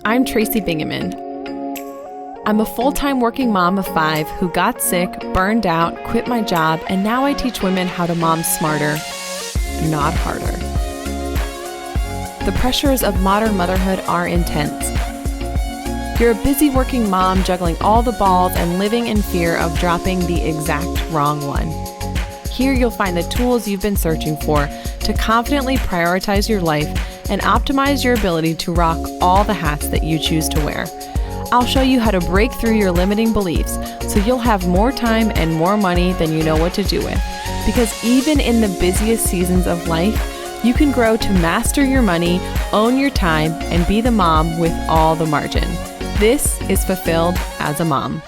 I'm Tracy Bingaman. I'm a full-time working mom of 5 who got sick, burned out, quit my job, and now I teach women how to mom smarter, not harder. The pressures of modern motherhood are intense. You're a busy working mom juggling all the balls and living in fear of dropping the exact wrong one. Here you'll find the tools you've been searching for to confidently prioritize your life and optimize your ability to rock all the hats that you choose to wear. I'll show you how to break through your limiting beliefs so you'll have more time and more money than you know what to do with. Because even in the busiest seasons of life, you can grow to master your money, own your time, and be the mom with all the margin. This is Fulfilled as a Mom.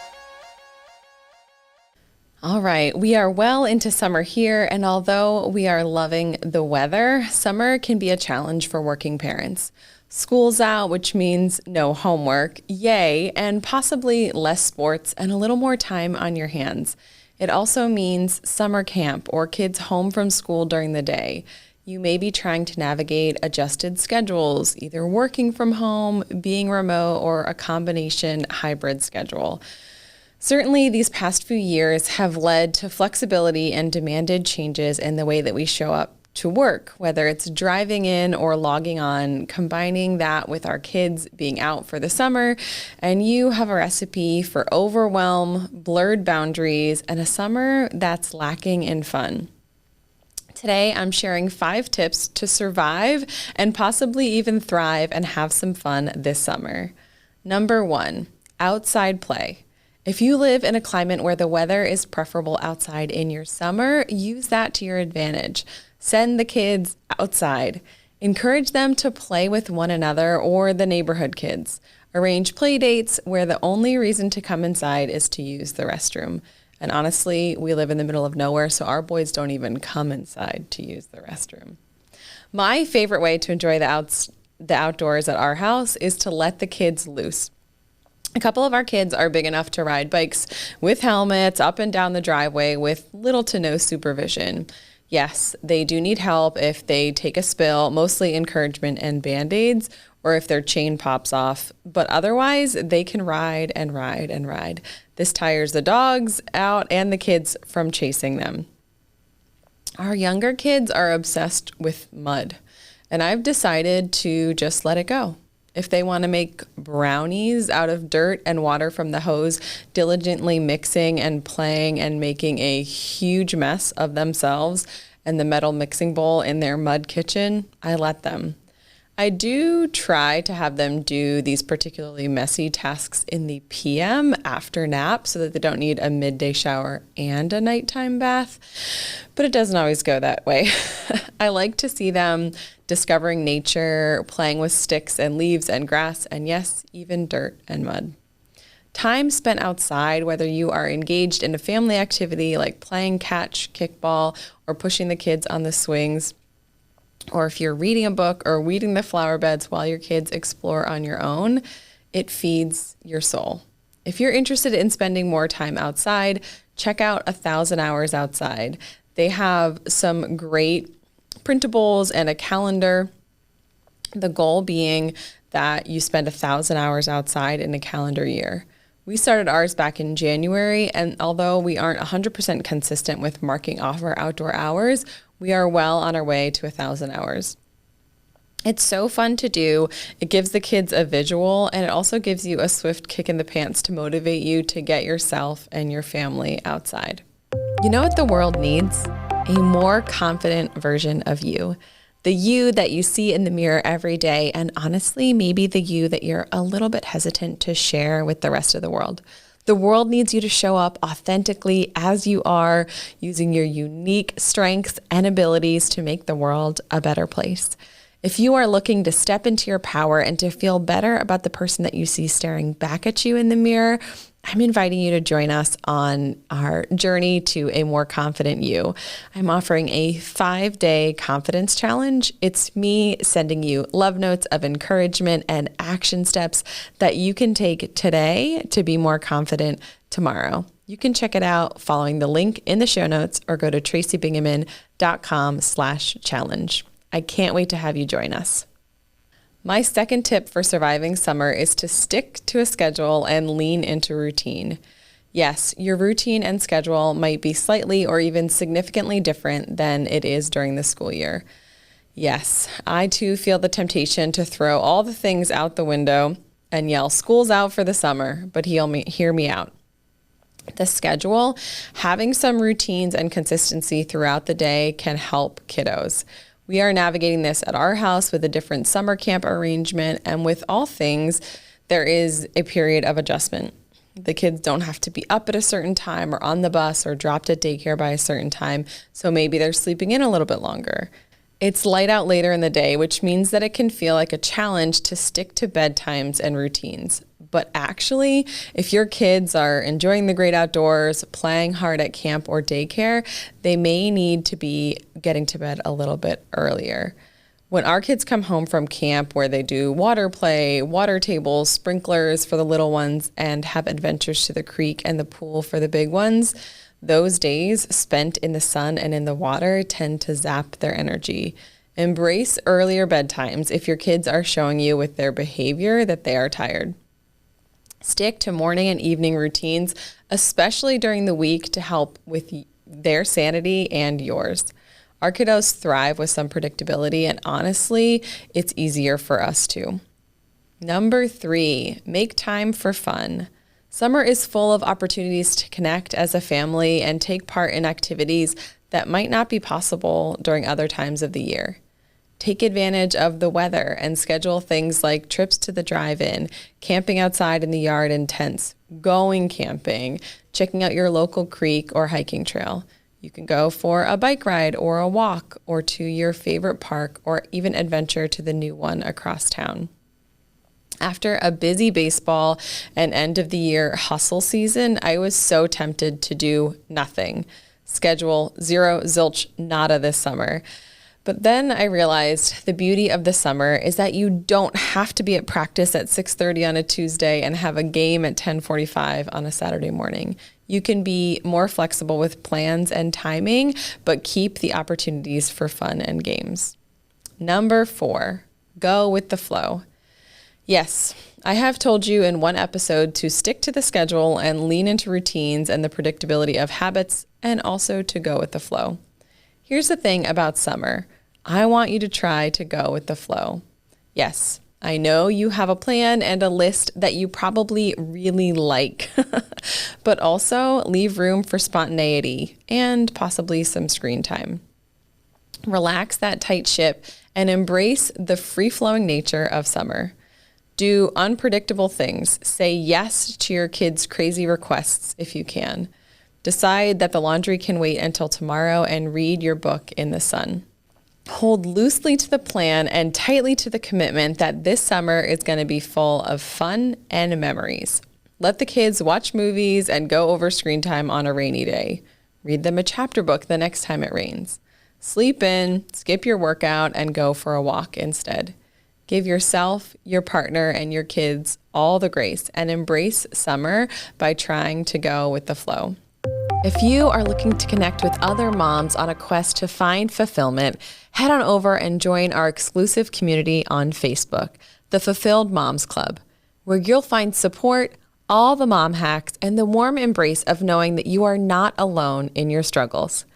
All right, we are well into summer here, and although we are loving the weather, summer can be a challenge for working parents. School's out, which means no homework, yay, and possibly less sports and a little more time on your hands. It also means summer camp or kids home from school during the day. You may be trying to navigate adjusted schedules, either working from home, being remote, or a combination hybrid schedule. Certainly, these past few years have led to flexibility and demanded changes in the way that we show up to work, whether it's driving in or logging on, combining that with our kids being out for the summer, and you have a recipe for overwhelm, blurred boundaries, and a summer that's lacking in fun. Today, I'm sharing 5 tips to survive and possibly even thrive and have some fun this summer. Number 1, outside play. If you live in a climate where the weather is preferable outside in your summer, use that to your advantage. Send the kids outside. Encourage them to play with one another or the neighborhood kids. Arrange play dates where the only reason to come inside is to use the restroom. And honestly, we live in the middle of nowhere, so our boys don't even come inside to use the restroom. My favorite way to enjoy the outdoors at our house is to let the kids loose. A couple of our kids are big enough to ride bikes with helmets up and down the driveway with little to no supervision. Yes, they do need help if they take a spill, mostly encouragement and Band-Aids, or if their chain pops off. But otherwise, they can ride and ride and ride. This tires the dogs out and the kids from chasing them. Our younger kids are obsessed with mud, and I've decided to just let it go. If they want to make brownies out of dirt and water from the hose, diligently mixing and playing and making a huge mess of themselves and the metal mixing bowl in their mud kitchen, I let them. I do try to have them do these particularly messy tasks in the PM after nap so that they don't need a midday shower and a nighttime bath, but it doesn't always go that way. I like to see them discovering nature, playing with sticks and leaves and grass, and yes, even dirt and mud. Time spent outside, whether you are engaged in a family activity like playing catch, kickball, or pushing the kids on the swings, or if you're reading a book or weeding the flower beds while your kids explore on your own, it feeds your soul. If you're interested in spending more time outside, check out 1,000 Hours Outside. They have some great printables and a calendar. The goal being that you spend 1,000 hours outside in a calendar year. We started ours back in January, and although we aren't 100% consistent with marking off our outdoor hours, we are well on our way to 1,000 hours. It's so fun to do. It gives the kids a visual, and it also gives you a swift kick in the pants to motivate you to get yourself and your family outside. You know what the world needs? A more confident version of you. The you that you see in the mirror every day, and honestly, maybe the you that you're a little bit hesitant to share with the rest of the world. The world needs you to show up authentically as you are, using your unique strengths and abilities to make the world a better place. If you are looking to step into your power and to feel better about the person that you see staring back at you in the mirror, I'm inviting you to join us on our journey to a more confident you. I'm offering a 5-day confidence challenge. It's me sending you love notes of encouragement and action steps that you can take today to be more confident tomorrow. You can check it out following the link in the show notes or go to tracybingaman.com/challenge. I can't wait to have you join us. My second tip for surviving summer is to stick to a schedule and lean into routine. Yes, your routine and schedule might be slightly or even significantly different than it is during the school year. Yes, I too feel the temptation to throw all the things out the window and yell, "School's out for the summer," but hear me out. The schedule, having some routines and consistency throughout the day can help kiddos. We are navigating this at our house with a different summer camp arrangement, and with all things, there is a period of adjustment. The kids don't have to be up at a certain time or on the bus or dropped at daycare by a certain time, so maybe they're sleeping in a little bit longer. It's light out later in the day, which means that it can feel like a challenge to stick to bedtimes and routines. But actually, if your kids are enjoying the great outdoors, playing hard at camp or daycare, they may need to be getting to bed a little bit earlier. When our kids come home from camp where they do water play, water tables, sprinklers for the little ones, and have adventures to the creek and the pool for the big ones, those days spent in the sun and in the water tend to zap their energy. Embrace earlier bedtimes if your kids are showing you with their behavior that they are tired. Stick to morning and evening routines, especially during the week, to help with their sanity and yours. Our kiddos thrive with some predictability, and honestly, it's easier for us too. Number 3, make time for fun. Summer is full of opportunities to connect as a family and take part in activities that might not be possible during other times of the year. Take advantage of the weather and schedule things like trips to the drive-in, camping outside in the yard in tents, going camping, checking out your local creek or hiking trail. You can go for a bike ride or a walk or to your favorite park or even adventure to the new one across town. After a busy baseball and end of the year hustle season, I was so tempted to do nothing. Schedule zero, zilch, nada this summer. But then I realized the beauty of the summer is that you don't have to be at practice at 6:30 on a Tuesday and have a game at 10:45 on a Saturday morning. You can be more flexible with plans and timing, but keep the opportunities for fun and games. Number 4, go with the flow. Yes, I have told you in one episode to stick to the schedule and lean into routines and the predictability of habits, and also to go with the flow. Here's the thing about summer. I want you to try to go with the flow. Yes, I know you have a plan and a list that you probably really like, but also leave room for spontaneity and possibly some screen time. Relax that tight ship and embrace the free-flowing nature of summer. Do unpredictable things. Say yes to your kids' crazy requests if you can. Decide that the laundry can wait until tomorrow and read your book in the sun. Hold loosely to the plan and tightly to the commitment that this summer is going to be full of fun and memories. Let the kids watch movies and go over screen time on a rainy day. Read them a chapter book the next time it rains. Sleep in, skip your workout, and go for a walk instead. Give yourself, your partner, and your kids all the grace and embrace summer by trying to go with the flow. If you are looking to connect with other moms on a quest to find fulfillment, head on over and join our exclusive community on Facebook, the Fulfilled Moms Club, where you'll find support, all the mom hacks, and the warm embrace of knowing that you are not alone in your struggles.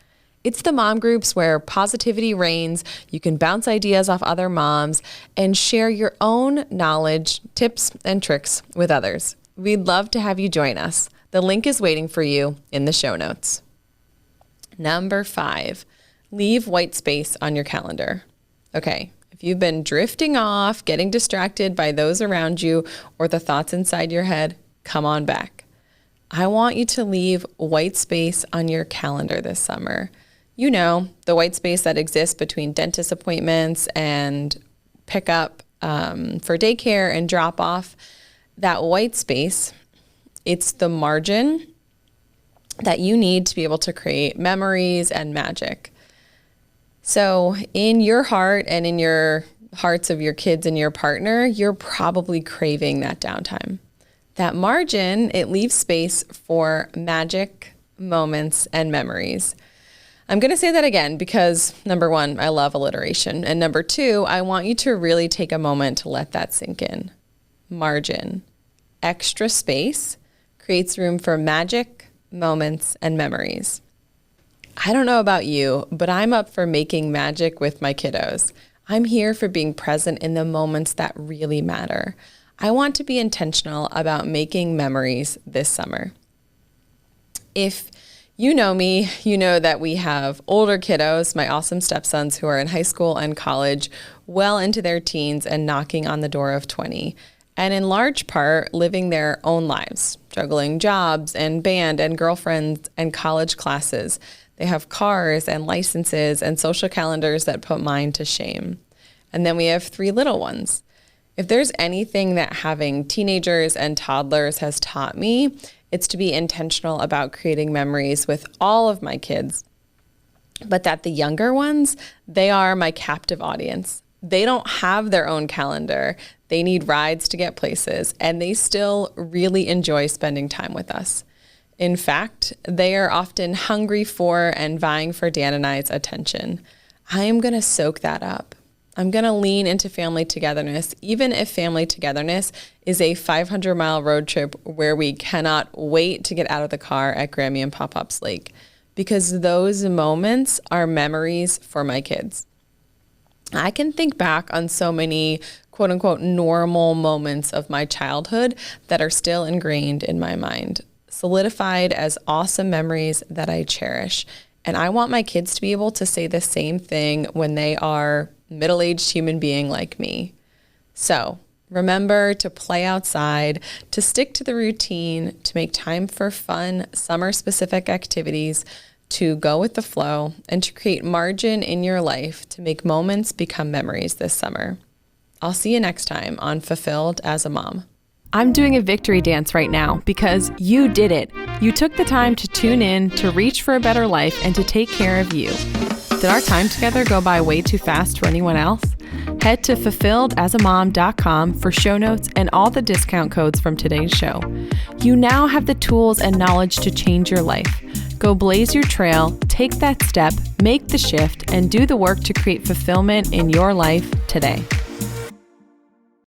It's the mom groups where positivity reigns, you can bounce ideas off other moms, and share your own knowledge, tips, and tricks with others. We'd love to have you join us. The link is waiting for you in the show notes. Number 5, leave white space on your calendar. Okay, if you've been drifting off, getting distracted by those around you or the thoughts inside your head, come on back. I want you to leave white space on your calendar this summer. You know, the white space that exists between dentist appointments and pickup for daycare and drop off. That white space, it's the margin that you need to be able to create memories and magic. So in your heart and in your hearts of your kids and your partner, you're probably craving that downtime. That margin, it leaves space for magic moments and memories. I'm going to say that again because number one, I love alliteration. And number two, I want you to really take a moment to let that sink in. Margin. Extra space creates room for magic, moments, and memories. I don't know about you, but I'm up for making magic with my kiddos. I'm here for being present in the moments that really matter. I want to be intentional about making memories this summer. If you know me, you know that we have older kiddos, my awesome stepsons who are in high school and college, well into their teens and knocking on the door of 20. And in large part, living their own lives, juggling jobs and band and girlfriends and college classes. They have cars and licenses and social calendars that put mine to shame. And then we have 3 little ones. If there's anything that having teenagers and toddlers has taught me, it's to be intentional about creating memories with all of my kids. But that the younger ones, they are my captive audience. They don't have their own calendar. They need rides to get places, and they still really enjoy spending time with us. In fact, they are often hungry for and vying for Dan and I's attention. I am going to soak that up. I'm going to lean into family togetherness, even if family togetherness is a 500-mile road trip where we cannot wait to get out of the car at Grammy and Pop-Pop's Lake, because those moments are memories for my kids. I can think back on so many quote unquote normal moments of my childhood that are still ingrained in my mind, solidified as awesome memories that I cherish. And I want my kids to be able to say the same thing when they are middle-aged human being like me. So remember to play outside, to stick to the routine, to make time for fun, summer-specific activities, to go with the flow, and to create margin in your life to make moments become memories this summer. I'll see you next time on Fulfilled as a Mom. I'm doing a victory dance right now because you did it. You took the time to tune in, to reach for a better life, and to take care of you. Did our time together go by way too fast for anyone else? Head to fulfilledasmom.com for show notes and all the discount codes from today's show. You now have the tools and knowledge to change your life. Go blaze your trail, take that step, make the shift, and do the work to create fulfillment in your life today.